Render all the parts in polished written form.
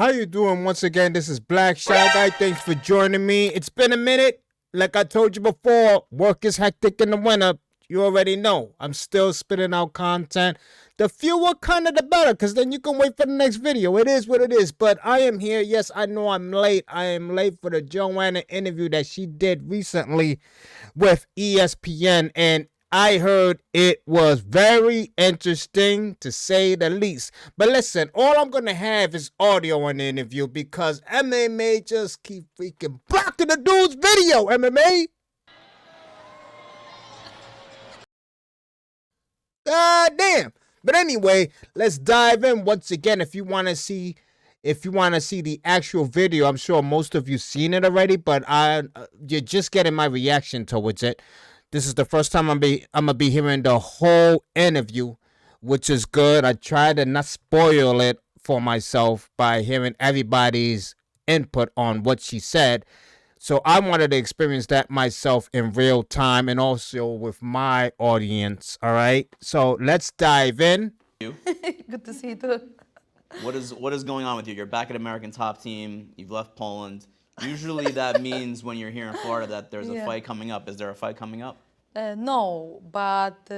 How you doing? Once again, this is Black Shy Guy. Thanks for joining me. It's been a minute. Like I told you before, work is hectic in the winter. You already know. I'm still spitting out content. The fewer kind of the better, because then you can wait for the next video. It is what it is. But I am here. Yes, I know I'm late. I am late for the Joanna interview that she did recently with ESPN. And I heard it was very interesting, to say the least. But listen, all I'm going to have is audio on the interview because MMA just keep freaking blocking the dude's video, MMA. God damn. But anyway, let's dive in once again. If you want to see the actual video, I'm sure most of you seen it already, but you're just getting my reaction towards it. This is the first time I'm gonna be hearing the whole interview, which is good. I try to not spoil it for myself by hearing everybody's input on what she said. So I wanted to experience that myself in real time and also with my audience. All right. So let's dive in. Good to see you too. What is going on with you? You're back at American Top Team. You've left Poland. Usually that means when you're here in Florida that there's a fight coming up. Is there a fight coming up? No, but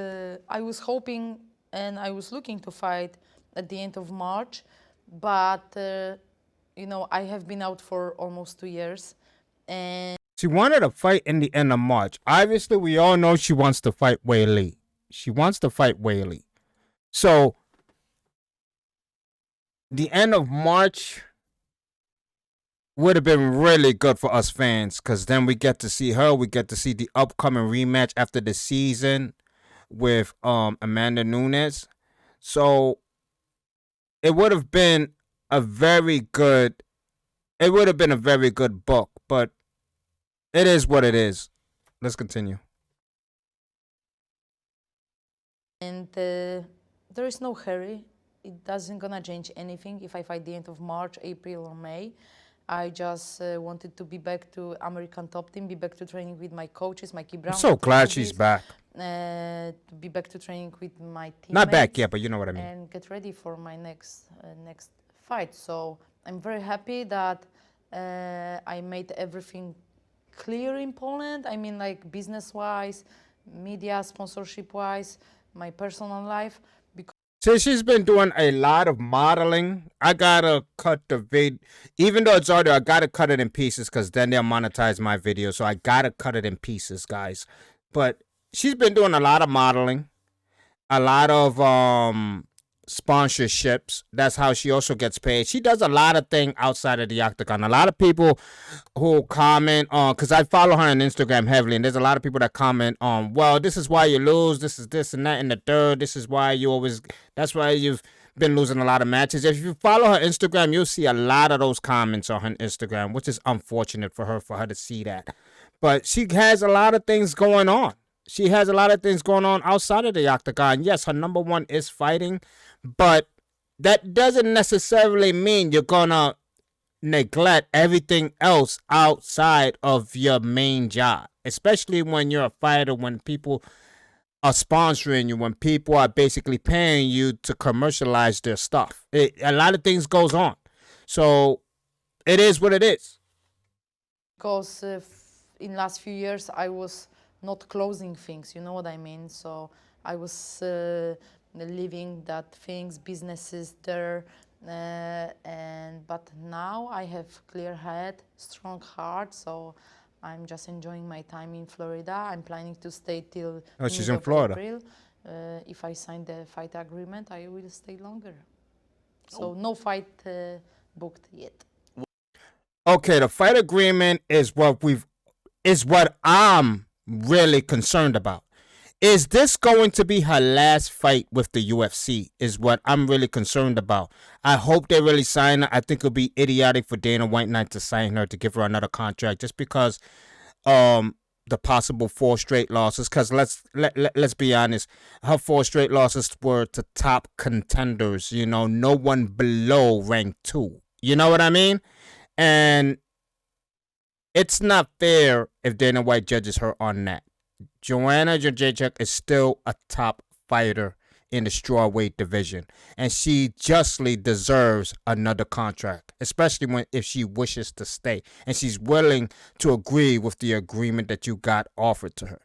I was hoping and I was looking to fight at the end of March, but you know, I have been out for almost 2 years, and She wanted to fight in the end of March. Obviously, we all know she wants to fight Whaley. She wants to fight Whaley. So the end of March would have been really good for us fans, because then we get to see her. We get to see the upcoming rematch after the season with Amanda Nunes. So it would have been a very good book, but it is what it is. Let's continue. and there is no hurry. It doesn't gonna change anything if I fight the end of March, April, or May. I just wanted to be back to American Top Team, be back to training with my coaches, Mikey Brown. I'm so glad she's back. To be back to training with my teammates. Not back yet, but you know what I mean. And get ready for my next fight. So I'm very happy that I made everything clear in Poland. I mean, like business-wise, media, sponsorship-wise, my personal life. So she's been doing a lot of modeling. I gotta cut the vid, even though it's audio, I gotta cut it in pieces because then they'll monetize my video. So I gotta cut it in pieces, guys. But she's been doing a lot of modeling, a lot of sponsorships. That's how she also gets paid. She does a lot of things outside of the octagon. A lot of people who comment on, because I follow her on Instagram heavily, and there's a lot of people that comment on, well, this is why you lose, this is this and that and the third, this is why that's why you've been losing a lot of matches. If you follow her Instagram, you'll see a lot of those comments on her Instagram, which is unfortunate for her to see that. But she has a lot of things going on. She has a lot of things going on outside of the octagon. Yes, her number one is fighting, but that doesn't necessarily mean you're gonna neglect everything else outside of your main job, especially when you're a fighter, when people are sponsoring you, when people are basically paying you to commercialize their stuff. A lot of things goes on. So it is what it is. Because in last few years I was not closing things, you know what I mean? So I was leaving that things, businesses there, but now I have clear head, strong heart, so I'm just enjoying my time in Florida. I'm planning to stay till she's in Florida. April. If I sign the fight agreement, I will stay longer. So no fight booked yet. Okay, the fight agreement is what I'm really concerned about. Is this going to be her last fight with the UFC is what I'm really concerned about. I hope they really sign her. I think it'll be idiotic for Dana White not to sign her, to give her another contract, just because the possible 4 straight losses. Because let's be honest, her 4 straight losses were to top contenders, you know, no one below rank 2. You know what I mean? And it's not fair if Dana White judges her on that. Joannajedrzejczyk is still a top fighter in the strawweight division, and she justly deserves another contract, especially if she wishes to stay and she's willing to agree with the agreement that you got offered to her.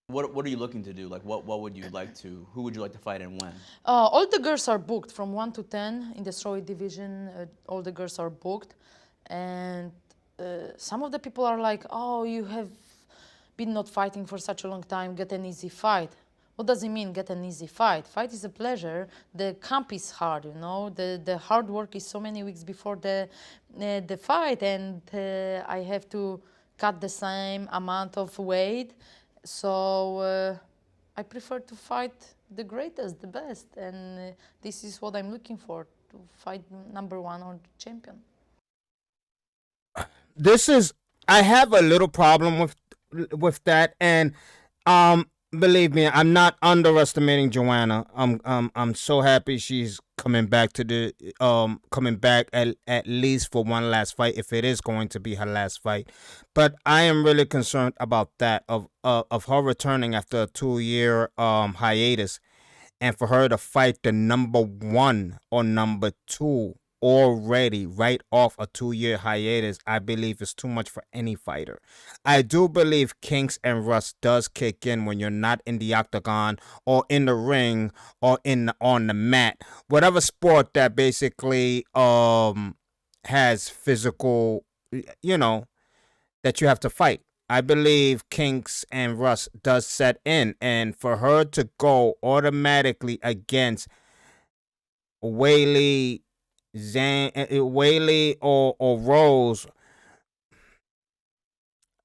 What are you looking to do? Like, what would you like to? Who would you like to fight and when? All the girls are booked from 1 to 10 in the strawweight division. All the girls are booked, and some of the people are like, "Oh, you have been not fighting for such a long time. Get an easy fight." What does it mean? Get an easy fight. Fight is a pleasure. The camp is hard, you know. The hard work is so many weeks before the fight, and I have to cut the same amount of weight. So I prefer to fight the greatest, the best, and this is what I'm looking for, to fight number one or champion. I have a little problem with that, and believe me, I'm not underestimating Joanna. I'm so happy she's coming back at least for one last fight, if it is going to be her last fight. But I am really concerned about that, of her returning after a 2-year hiatus, and for her to fight the number one or number two already right off a 2-year hiatus, I believe is too much for any fighter. I do believe kinks and rust does kick in when you're not in the octagon or in the ring or on the mat. Whatever sport that basically has physical, you know, that you have to fight. I believe kinks and rust does set in, and for her to go automatically against Whaley, Whaley or Rose,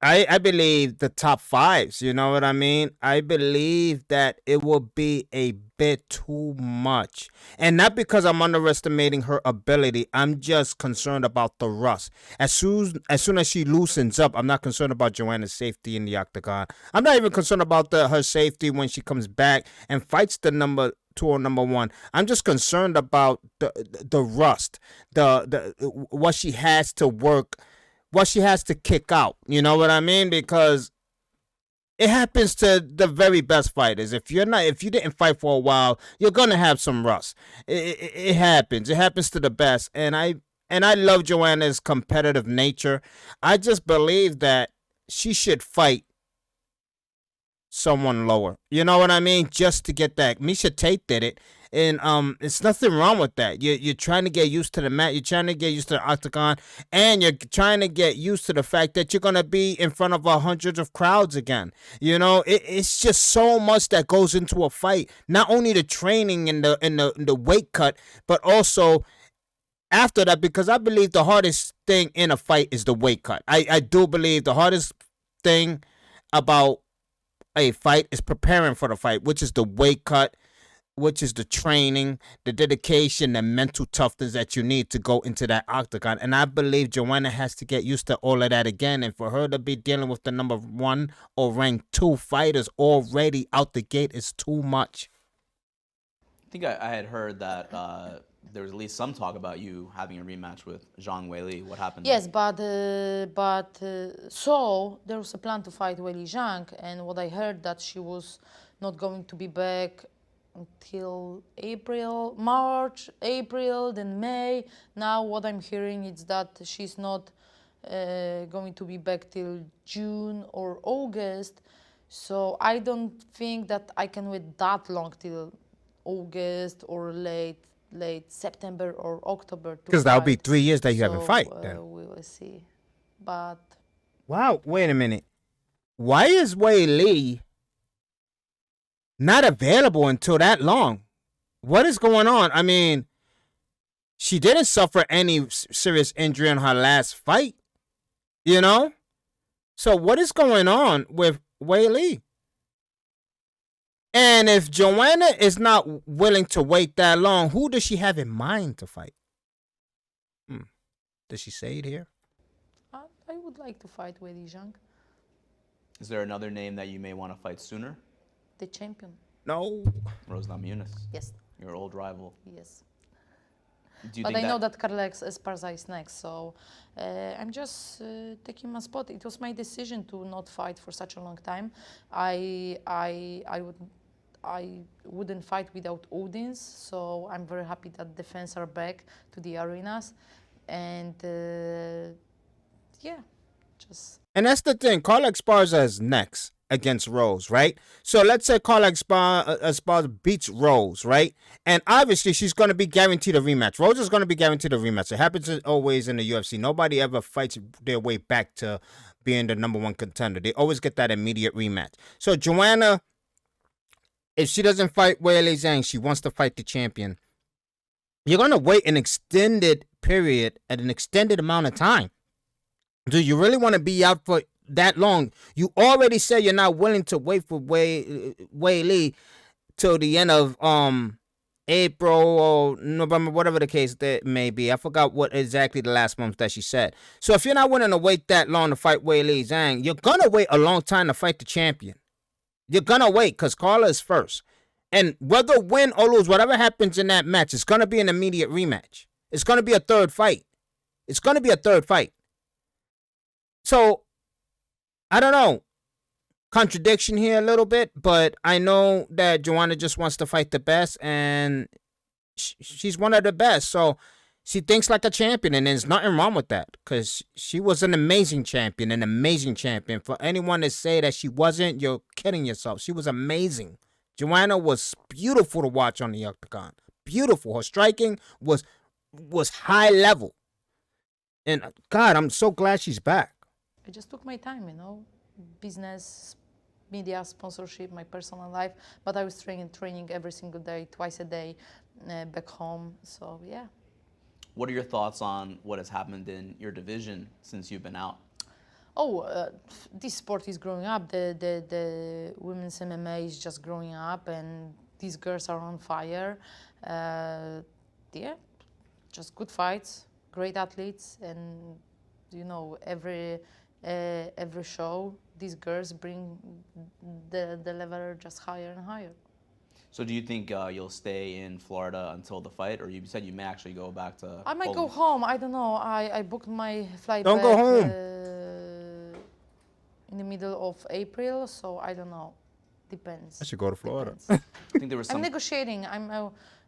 I believe the top fives. You know what I mean? I believe that it will be a bit too much, and not because I'm underestimating her ability. I'm just concerned about the rust. As soon as she loosens up, I'm not concerned about Joanna's safety in the octagon. I'm not even concerned about her safety when she comes back and fights the number two or number one. I'm just concerned about the rust, the what she has to work, what she has to kick out. You know what I mean? Because it happens to the very best fighters. If you didn't fight for a while, you're gonna have some rust. It happens. It happens to the best. And I love Joanna's competitive nature. I just believe that she should fight someone lower. You know what I mean? Just to get that. Misha Tate did it. And it's nothing wrong with that. You're trying to get used to the mat. You're trying to get used to the octagon, and you're trying to get used to the fact that you're gonna be in front of hundreds of crowds again. You know, it's just so much that goes into a fight. Not only the training and the weight cut, but also after that, because I believe the hardest thing in a fight is the weight cut. I do believe the hardest thing about a fight is preparing for the fight, which is the weight cut, which is the training, the dedication, the mental toughness that you need to go into that octagon. And I believe Joanna has to get used to all of that again. And for her to be dealing with the number one or ranked 2 fighters already out the gate is too much. I think I had heard that there was at least some talk about you having a rematch with Zhang Weili. What happened? Yes, but so there was a plan to fight Weili Zhang, and what I heard that she was not going to be back until March, April, then May. Now what I'm hearing is that she's not going to be back till June or August. So I don't think that I can wait that long till August or late September or October. Because that'll be 3 years that you haven't fight. We will see. But wow, wait a minute. Why is Weili not available until that long? What is going on? I mean, she didn't suffer any serious injury in her last fight, you know? So what is going on with Weili? And if Joanna is not willing to wait that long, who does she have in mind to fight? Does she say it here? I would like to fight Weili Zhang. Is there another name that you may want to fight sooner? The champion. No. Rose Namajunas. Yes. Your old rival. Yes. Do you But think I know that Carlex Esparza is next, so I'm just taking my spot. It was my decision to not fight for such a long time. I wouldn't fight without audience. So I'm very happy that the fans are back to the arenas, and yeah, just. And that's the thing. Carla Esparza is next against Rose, right? So let's say Carla Esparza beats Rose, right? And obviously she's going to be guaranteed a rematch. Rose is going to be guaranteed a rematch. It happens always in the UFC. Nobody ever fights their way back to being the number one contender. They always get that immediate rematch. So Joanna, if she doesn't fight Weili Zhang, she wants to fight the champion. You're going to wait an extended period at an extended amount of time. Do you really want to be out for that long? You already said you're not willing to wait for Weili till the end of April or November, whatever the case that may be. I forgot what exactly the last month that she said. So if you're not willing to wait that long to fight Weili Zhang, you're gonna wait a long time to fight the champion. You're gonna wait because Carla is first. And whether win or lose, whatever happens in that match, it's gonna be an immediate rematch. It's gonna be a third fight. It's gonna be a third fight. So, I don't know, contradiction here a little bit, but I know that Joanna just wants to fight the best, and she's one of the best. So, she thinks like a champion, and there's nothing wrong with that because she was an amazing champion, an amazing champion. For anyone to say that she wasn't, you're kidding yourself. She was amazing. Joanna was beautiful to watch on the octagon. Beautiful. Her striking was high level. And, God, I'm so glad she's back. I just took my time, business, media, sponsorship, my personal life. But I was training every single day, twice a day, back home. So yeah. What are your thoughts on what has happened in your division since you've been out? Oh, this sport is growing up. The women's MMA is just growing up, and these girls are on fire. Yeah, just good fights, great athletes, and every show, these girls bring the level just higher and higher. So do you think you'll stay in Florida until the fight, or you said you may actually go back to I might Poland? go home. I don't know. I booked my flight Don't back go home. In the middle of April, so I don't know. Depends. I should go to Florida. Depends. I think there was I'm some. negotiating.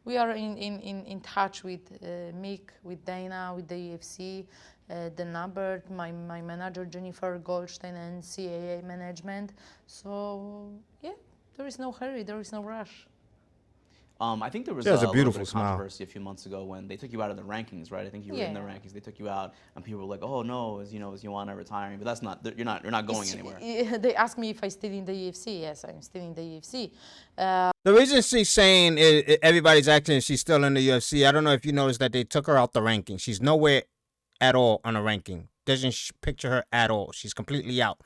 We are in touch with Mick, with Dana, with the UFC, the number, my manager Jennifer Goldstein, and CAA management. So yeah, there is no hurry. There is no rush. I think there was She has a little beautiful bit of smile. controversy a few months ago when they took you out of the rankings, right? I think you were in the Yeah. rankings. They took you out, and people were like, "Oh no, is Joanna retiring?" But that's not. You're not going anywhere. They asked me if I still in the UFC. Yes, I'm still in the UFC. The reason she's saying everybody's acting she's still in the UFC, I don't know if you noticed that they took her out the ranking. She's nowhere at all on the ranking. Doesn't picture her at all. She's completely out.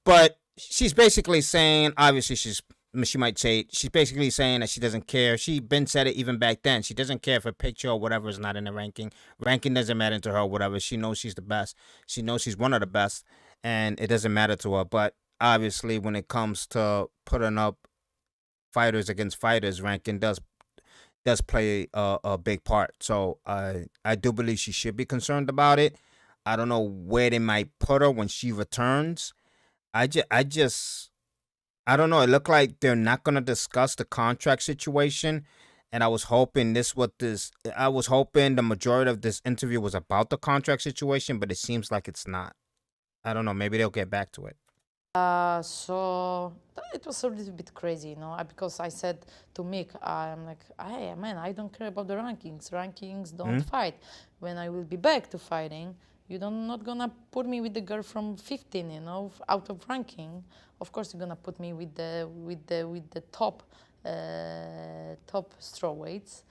But she's basically saying, obviously she might say, she's basically saying that she doesn't care. She been said it even back then. She doesn't care if her picture or whatever is not in the ranking. Ranking doesn't matter to her or whatever. She knows she's the best. She knows she's one of the best, and it doesn't matter to her. But obviously when it comes to putting up fighters against fighters, ranking does play a big part. So I do believe she should be concerned about it. I don't know where they might put her when she returns. I don't know. It looked like they're not gonna discuss the contract situation, and I was hoping the majority of this interview was about the contract situation, but it seems like it's not. I don't know. Maybe they'll get back to it. So it was a little bit crazy, because I said to Mick, I'm like, hey, man, I don't care about the rankings. Rankings don't fight. When I will be back to fighting, you're not gonna put me with the girl from 15, out of ranking. Of course, you're gonna put me with the top strawweights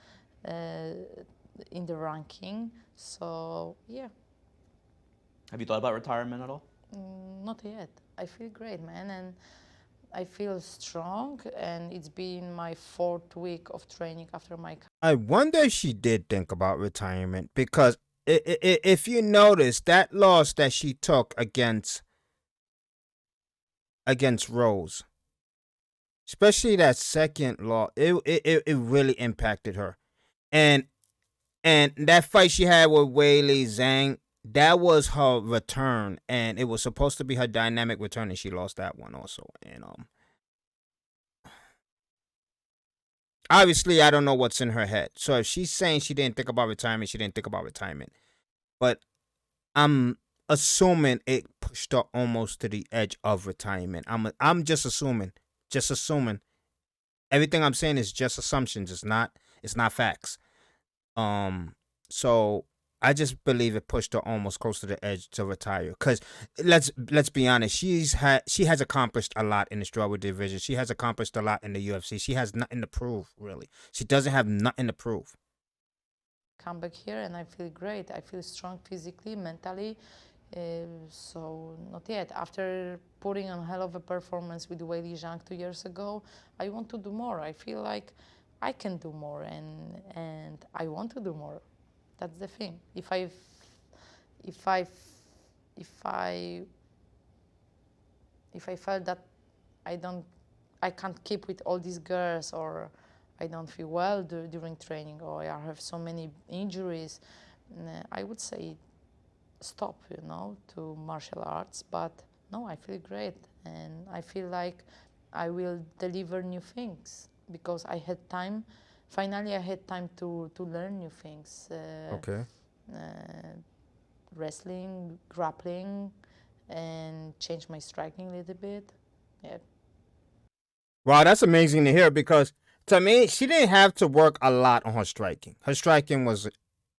in the ranking. So yeah. Have you thought about retirement at all? Not yet. I feel great, man, and I feel strong, and it's been my 4th week of training after my. I wonder if she did think about retirement, because if you notice that loss that she took against Rose, especially that second loss, it really impacted her, and that fight she had with Weili Zhang, that was her return, and it was supposed to be her dynamic return, and she lost that one also. And Obviously, I don't know what's in her head. So if she's saying she didn't think about retirement, she didn't think about retirement. But I'm assuming it pushed her almost to the edge of retirement. I'm just assuming. Just assuming. Everything I'm saying is just assumptions. It's not facts. Um, so I just believe it pushed her almost close to the edge to retire. Cause let's be honest, she has accomplished a lot in the strawweight division. She has accomplished a lot in the UFC. She has nothing to prove, really. She doesn't have nothing to prove. Come back here and I feel great. I feel strong physically, mentally. So not yet. After putting on a hell of a performance with Weili Zhang 2 years ago, I want to do more. I feel like I can do more, and I want to do more. That's the thing. If I felt that I don't, I can't keep with all these girls, or I don't feel well during training, or I have so many injuries, I would say stop, to martial arts. But no, I feel great, and I feel like I will deliver new things because I had time. Finally, I had time to learn new things. Okay. Uh, Wrestling, grappling, and change my striking a little bit. Yeah. Wow, that's amazing to hear because to me, she didn't have to work a lot on her striking. Her striking was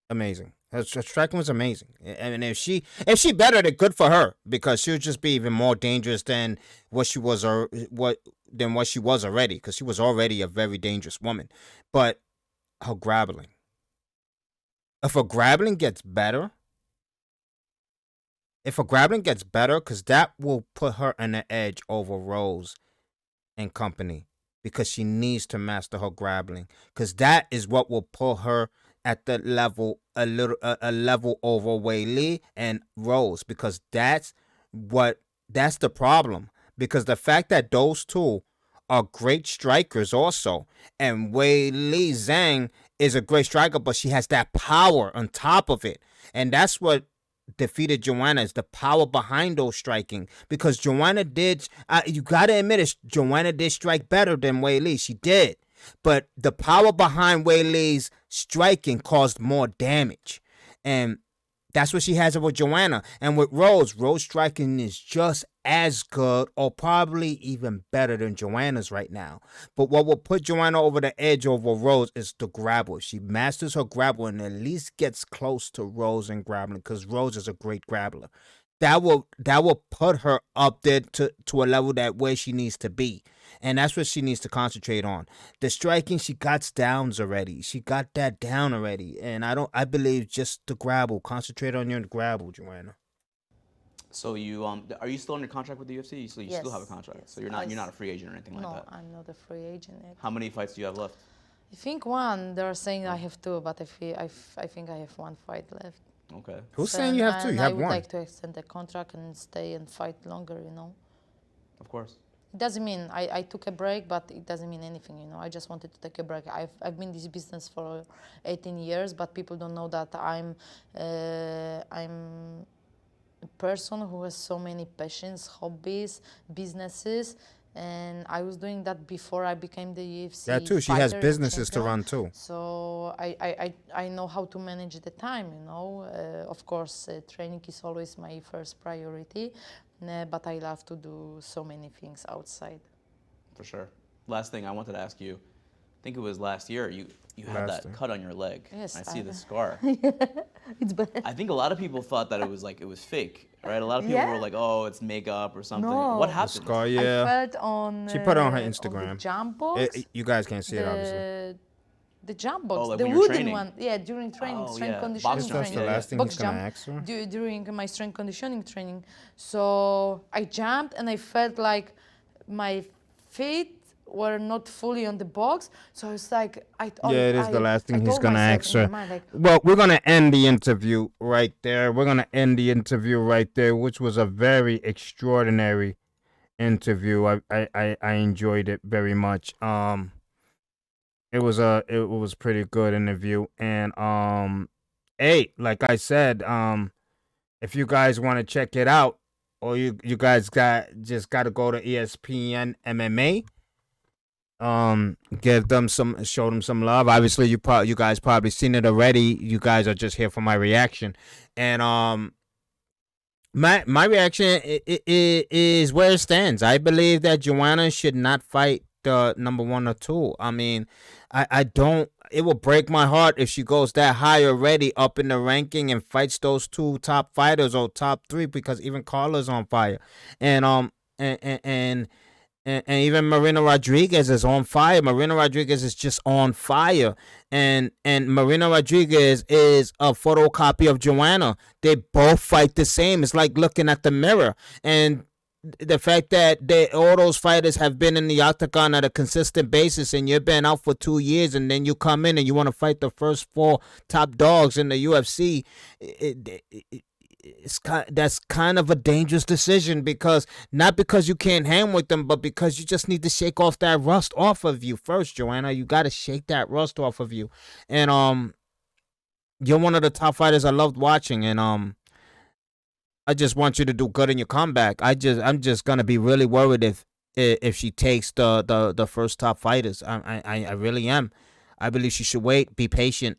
amazing. Her striking was amazing. And if she bettered it, good for her because she would just be even more dangerous than what she was or what she was already because she was already a very dangerous woman. But her grappling, if her grappling gets better, because that will put her on the edge over Rose and company because she needs to master her grappling because that is what will put her at the level a level over Weili and Rose because that's the problem because the fact that those two are great strikers also and Weili Zhang is a great striker but she has that power on top of it and that's what defeated Joanna is the power behind those striking because Joanna did. You gotta admit it. Joanna did strike better than Weili. She did, but the power behind Weili's striking caused more damage, and that's what she has over Joanna. And with Rose striking is just as good or probably even better than Joanna's right now. But what will put Joanna over the edge over Rose is the grapple. If she masters her grapple and at least gets close to Rose in grappling, because Rose is a great grappler. That will put her up there to a level that where she needs to be. And that's what she needs to concentrate on. The striking, she got downs already. She got that down already. And I believe just the grapple. Concentrate on your grapple, Joanna. So you are you still under contract with the UFC? You still have a Yes, contract. yes. So you're not a free agent or anything like No, that. I'm not a free agent yet. How many fights do you have left? I think one. They're saying I have two, but I think I have one fight left. Okay. Who's saying you have two? And You I have would one. like to extend the contract and stay and fight longer. Of course. It doesn't mean I took a break, but it doesn't mean anything. I just wanted to take a break. I've been in this business for 18 years, but people don't know that I'm a person who has so many passions, hobbies, businesses, and I was doing that before I became the UFC Yeah, too. She has fighter and businesses to champion. run too. So I know how to manage the time. Of course, training is always my first priority, but I love to do so many things outside. For sure. Last thing I wanted to ask you, I think it was last year, you had Last that thing. cut on your leg. Yes, I see I- the scar. It's bad. I think a lot of people thought that it was fake, right? A lot of people Yeah. were like, "Oh, it's makeup or something." No. What The happened? Scar, I yeah. felt on. She put it on her On Instagram. the jump box. You guys can't see it, obviously. The jump box, Oh, like the when you're wooden training. one. Yeah, during training, Oh, strength yeah, conditioning box Guess jump. that's the training. Yeah, last thing Box he's gonna jump ask her. during my strength conditioning training. So I jumped and I felt like my feet were not fully on the box. So I was like, Yeah, it is the last thing I he's told gonna myself ask in her. my mind, like, Well, we're gonna end the interview right there. We're gonna end the interview right there, which was a very extraordinary interview. I enjoyed it very much. It was pretty good interview, and hey, like I said, if you guys want to check it out, or you guys got to go to ESPN MMA Give them some, show them some love. Obviously, you guys probably seen it already. You guys are just here for my reaction, and my reaction is where it stands. I believe that Joanna should not fight the number one or two. I mean, I don't. It will break my heart if she goes that high already up in the ranking and fights those two top fighters or top three, because even Carla's on fire, and and and. and and even Marina Rodriguez is on fire. Marina Rodriguez is just on fire, and Marina Rodriguez is a photocopy of Joanna. They both fight the same. It's like looking at the mirror, and the fact that all those fighters have been in the octagon at a consistent basis, and you've been out for 2 years, and then you come in and you want to fight the first four top dogs in the UFC. That's kind of a dangerous decision, because not because you can't hang with them, but because you just need to shake off that rust off of you first, Joanna. You got to shake that rust off of you, and you're one of the top fighters I loved watching, and I just want you to do good in your comeback. I'm just gonna be really worried if she takes the first top fighters. I really am. I believe she should wait, be patient.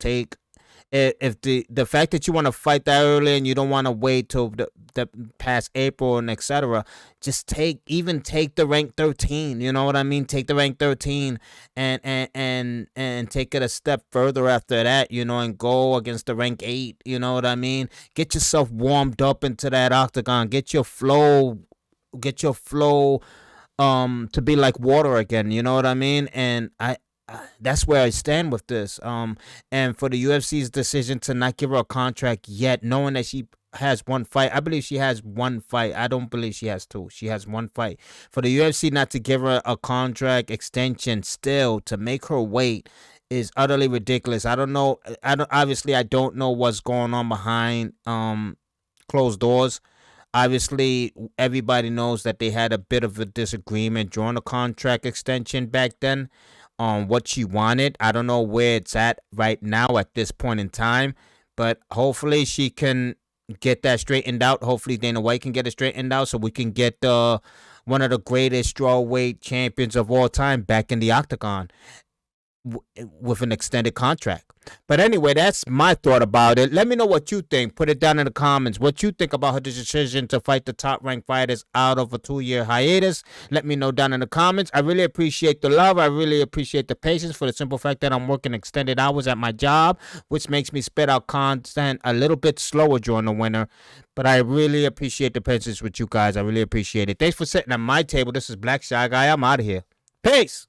Take if the fact that you want to fight that early and you don't want to wait till the past April and etc. Just take the rank 13. You know what I mean? Take the rank 13 and take it a step further after that. You know, and go against the rank 8. You know what I mean? Get yourself warmed up into that octagon. Get your flow. To be like water again. You know what I mean? And that's where I stand with this. And for the UFC's decision to not give her a contract yet, knowing that she has one fight, I believe she has one fight. I don't believe she has two. She has one fight. For the UFC not to give her a contract extension, still to make her wait, is utterly ridiculous. I don't know. I don't know what's going on behind closed doors. Obviously, everybody knows that they had a bit of a disagreement during the contract extension back then on what she wanted. I don't know where it's at right now at this point in time, but hopefully she can get that straightened out. Hopefully Dana White can get it straightened out so we can get one of the greatest strawweight champions of all time back in the octagon with an extended contract. But anyway, that's my thought about it. Let me know what you think. Put it down in the comments. What you think about her decision to fight the top ranked fighters out of a 2-year hiatus. Let me know down in the comments. I really appreciate the love. I really appreciate the patience, for the simple fact that I'm working extended hours at my job, which makes me spit out content a little bit slower during the winter. But I really appreciate the patience with you guys. I really appreciate it. Thanks for sitting at my table. This is Black Shy Guy. I'm out of here. Peace.